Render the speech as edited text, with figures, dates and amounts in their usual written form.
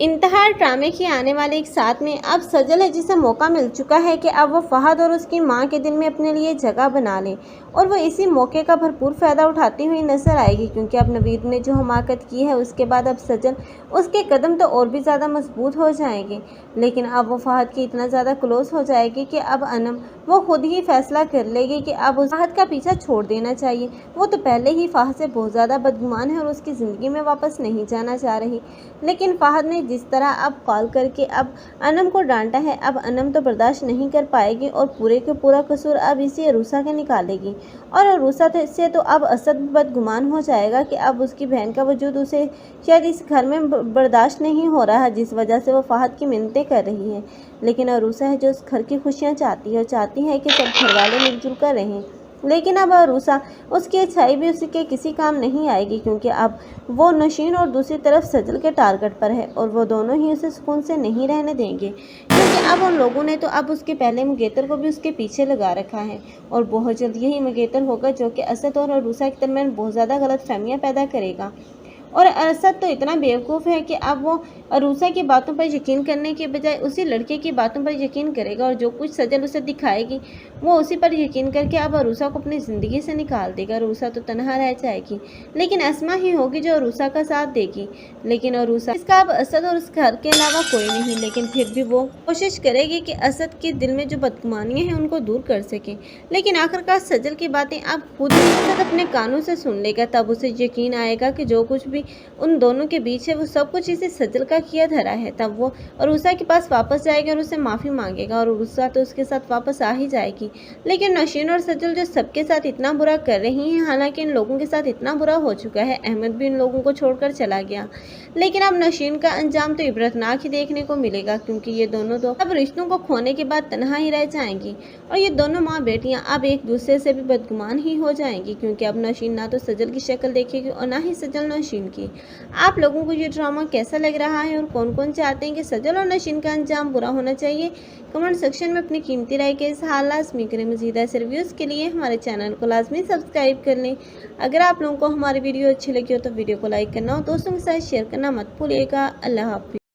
इंतहार ड्रामे की आने वाले एक साथ में अब सजल है जिसे मौका मिल चुका है कि अब वो फहद और उसकी मां के दिल में अपने लिए जगह बना ले और वो इसी मौके का भरपूर फ़ायदा उठाती हुई नजर आएगी, क्योंकि अब नवीद ने जो हमाकत की है उसके बाद अब सजल उसके कदम तो और भी ज़्यादा मजबूत हो जाएंगे। लेकिन अब वो फहद की इतना ज़्यादा क्लोज हो जाएगी कि अब अनम वो खुद ही फैसला कर लेगी कि अब उस फहद का पीछा छोड़ देना चाहिए। वो तो पहले ही फहद से बहुत ज़्यादा बदगुमान है और उसकी ज़िंदगी में वापस नहीं जाना चाह रही, लेकिन फहद ने जिस तरह अब कॉल करके अब अनम को डांटा है, अब अनम तो बर्दाश्त नहीं कर पाएगी और पूरे के पूरा कसूर अब इसी अरूसा के निकालेगी। और अरूसा से तो अब असद बदगुमान हो जाएगा कि अब उसकी बहन का वजूद उसे शायद इस घर में बर्दाश्त नहीं हो रहा है, जिस वजह से वो फहद की मिन्नतें कर रही है। लेकिन अरूसा है जो उस घर की खुशियाँ चाहती है और चाहती है कि सब घर वाले मिलजुल कर रहें। लेकिन अब अरूसा उसकी अच्छाई भी उसके किसी काम नहीं आएगी, क्योंकि अब वो नशीन और दूसरी तरफ सजल के टारगेट पर है और वो दोनों ही उसे सुकून से नहीं रहने देंगे, क्योंकि अब उन लोगों ने तो अब उसके पहले मंगेतर को भी उसके पीछे लगा रखा है और बहुत जल्द यही मंगेतर होगा जो कि असद और अरूसा के दरमियान बहुत ज़्यादा गलतफहमियां पैदा करेगा। और असद तो इतना बेवकूफ़ है कि अब वो अरूसा की बातों पर यकीन करने के बजाय उसी लड़के की बातों पर यकीन करेगा और जो कुछ सजल उसे दिखाएगी वो उसी पर यकीन करके अब अरूसा को अपनी ज़िंदगी से निकाल देगा। अरूसा तो तनहा रह जाएगी, लेकिन अस्मा ही होगी जो अरूसा का साथ देगी। लेकिन अरूसा इसका अब असद और उस घर के अलावा कोई नहीं, लेकिन फिर भी वो कोशिश करेगी कि असद के दिल में जो बदगुमानियाँ हैं उनको दूर कर सके। लेकिन आखिरकार सजल की बातें अब खुद ही असद अपने कानों से सुन लेगा, तब उसे यकीन आएगा कि जो कुछ भी उन दोनों के बीच है वो सब कुछ इसे सजल का किया धरा है। तब वो अरूसा के पास वापस जाएगा और उससे माफ़ी मांगेगा और अरूसा तो उसके साथ वापस आ ही जाएगी। लेकिन नशीन और सजल जो सबके साथ इतना बुरा कर रही हैं, हालांकि इन लोगों के साथ इतना बुरा हो चुका है, अहमद भी इन लोगों को छोड़कर चला गया, लेकिन अब नशीन का अंजाम तो इबरतनाक ही देखने को मिलेगा, क्योंकि ये दोनों तो अब रिश्तों को खोने के बाद तनहा ही रह जाएंगी और ये दोनों माँ बेटियाँ अब एक दूसरे से भी बदगुमान ही हो जाएंगी, क्योंकि अब नशीन ना तो सजल की शक्ल देखेगी और ना ही सजल नशीन की। आप लोगों को ये ड्रामा कैसा लग रहा है और कौन कौन चाहते हैं कि सजल और नशीन का अंजाम बुरा होना चाहिए? कमेंट सेक्शन में अपनी कीमती राय के इजहार लाजमी करें। मज़ीद ऐसे रिव्यूज़ के लिए हमारे चैनल को लाजमी सब्सक्राइब कर लें। अगर आप लोगों को हमारी वीडियो अच्छी लगी हो तो वीडियो को लाइक करना और दोस्तों के साथ शेयर करना मत भूलिएगा। अल्लाह हाफिज़।